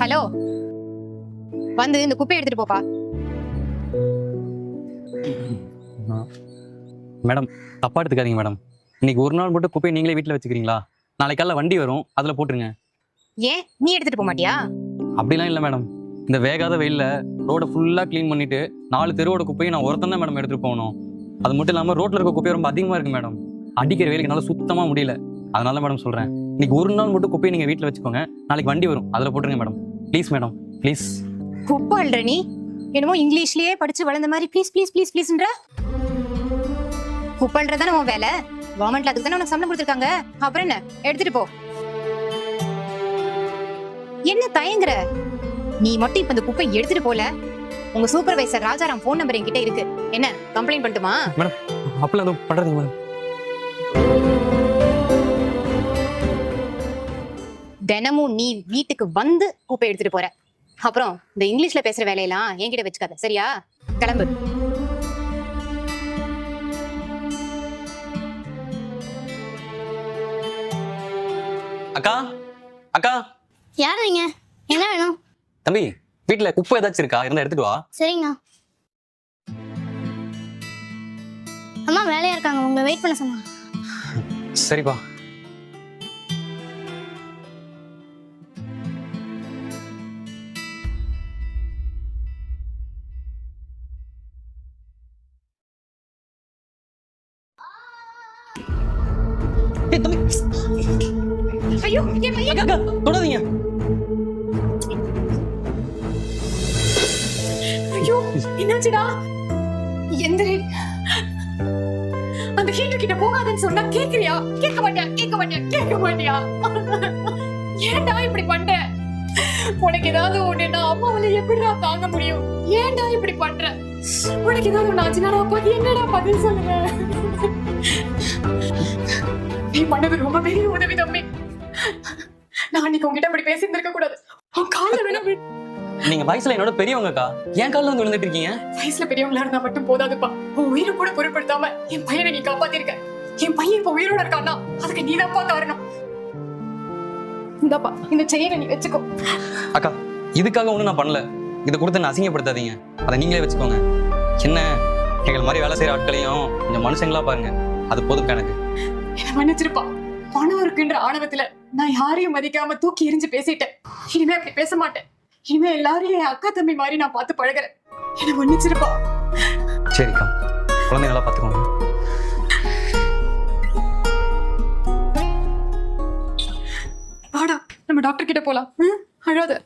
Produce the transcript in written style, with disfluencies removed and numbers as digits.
Hello, வந்து இந்த குப்பையை எடுத்துட்டு போப்பா. மேடம் தப்பா எடுத்துக்காதீங்க மேடம். இன்னைக்கு ஒரு நாள் மட்டும் குப்பையை நீங்களே வீட்டில் வச்சுக்கிறீங்களா? நாளைக்கு காலைல வண்டி வரும், அதில் போட்டுருங்க. ஏன் நீ எடுத்துட்டு போக மாட்டியா? அப்படிலாம் இல்லை மேடம். இந்த வேகாத வெயிலில் ரோடை ஃபுல்லாக க்ளீன் பண்ணிட்டு 4 தெருவோட குப்பையை நான் ஒருத்தன் தான் மேடம் எடுத்துகிட்டு போகணும். அது மட்டும் இல்லாமல் ரோட்டில் இருக்க குப்பை ரொம்ப அதிகமாக இருக்குது மேடம். அடிக்கிற வெயிலுக்கு என்னால் சுத்தமாக முடியல. அதனால மேடம் சொல்கிறேன், இன்னைக்கு ஒரு நாள் மட்டும் குப்பையை நீங்கள் வீட்டில் வச்சுக்கோங்க. நாளைக்கு வண்டி வரும், அதில் போட்டுருங்க மேடம். Please madam, please. குப்பை அல்ற நீ என்னமோ இங்கிலீஷ்லயே படிச்சு வளர்ந்த மாதிரி ப்ளீஸ் ப்ளீஸ் ப்ளீஸ் ப்ளீஸ்ன்ற. குப்பை அல்றதானே உன் வேலை. கவர்மெண்ட்ல அதுக்கு தானே உனக்கு சம்பளம் கொடுத்துருக்காங்க. அப்புறம் என்ன, எடுத்துட்டு போ. என்ன தயங்குற? நீ மட்டும் இப்ப இந்த குப்பை எடுத்துட்டு போல, உங்க சூப்பர்வைசர் ராஜாராம் போன் நம்பர் என்கிட்ட இருக்கு. என்ன கம்ப்ளைண்ட் பண்ணட்டுமா? மேடம் அப்பெல்லாம் எதுவும் பண்ணுறதுங்க மேடம். தினமும் நீ வீட்டுக்கு வந்து குப்பை எடுத்துட்டு போற. அப்புறம் இந்த இங்கிலீஷ்ல பேசுற வேலையெல்லாம் என்கிட்ட வச்சுக்காத, சரியா? கிளம்பு. அக்கா, அக்கா. யார் நீங்க? என்ன வேணும்? தம்பி, வீட்டில் குப்பை ஏதாச்சும் இருக்கா? இருந்தால் எடுத்துட்டு வா. சரிங்க. அம்மா வேலையா இருக்காங்க, உங்களை வெயிட் பண்ண சொன்னாங்க. சரிப்பா. ஐயோ, என் பையன். அக்கா, தொடாதீங்க. ஐயோ, என்னாச்சுடா? எந்திரி. அந்த ஹீட்டர் கிட்ட போகாதன்னு சொன்னா கேக்குறியா? கேட்க மாட்டியா? கேட்க மாட்டியா? கேட்க மாட்டியா? ஏன்டா இப்படி பண்ற? உனக்கு ஏதாவது ஒண்ணுன்னா அம்மாவால எப்படிடா தாங்க முடியும்? ஏன்டா இப்படி பண்ற? உனக்கு ஏதாவது ஒண்ணு ஆச்சுன்னா நான் பார்த்து என்னடா பதில் சொல்லுவேன்? நீ பண்ணது ரொம்ப பெரிய உதவி தம்பி. நான் அன்னைக்கு உங்ககிட்ட அப்படி பேசியிருந்திருக்க கூடாது. உன் கால்ல வேணா நீங்க வயசுல என்னோட பெரியவங்கக்கா, ஏன் காலில் வந்து விழுந்துட்டு இருக்கீங்க? வயசுல பெரியவங்களா இருந்தா மட்டும் போதாதுப்பா. உன் உயிரை கூட பொருட்படுத்தாம என் பையனை நீ காப்பாத்திருக்க. என் பையன் இப்ப உயிரோட இருக்கான்னா அதுக்கு நீதான்ப்பா காரணம். இந்தாப்பா, இந்த செயினை நீ வச்சுக்கோ. அக்கா, இதுக்காக ஒண்ணும் நான் பண்ணல. இதை கொடுத்து என்ன அசிங்கப்படுத்தாதீங்க. அதை நீங்களே வச்சுக்கோங்க. என்ன, எங்களை மாதிரி வேலை செய்யற ஆட்களையும் கொஞ்சம் மனுஷங்களா பாருங்க. அது போதும் எனக்கு. என்ன மன்னிச்சிருப்பா. பணம் இருக்குன்ற ஆணவத்துல நான் யாரையும் மதிக்காம தூக்கி எரிஞ்சு பேசிட்டேன். இனிமே அப்படி பேச மாட்டேன். இனிமே எல்லாரையும் என் அக்கா தம்பி மாதிரி நான் பார்த்து பழகுறேன். என்ன மன்னிச்சிருப்பா. சரிக்கா, குழந்தை நல்லா பார்த்துக்கோங்க. வாடா, நம்ம டாக்டர் கிட்ட போலாம். அழாத.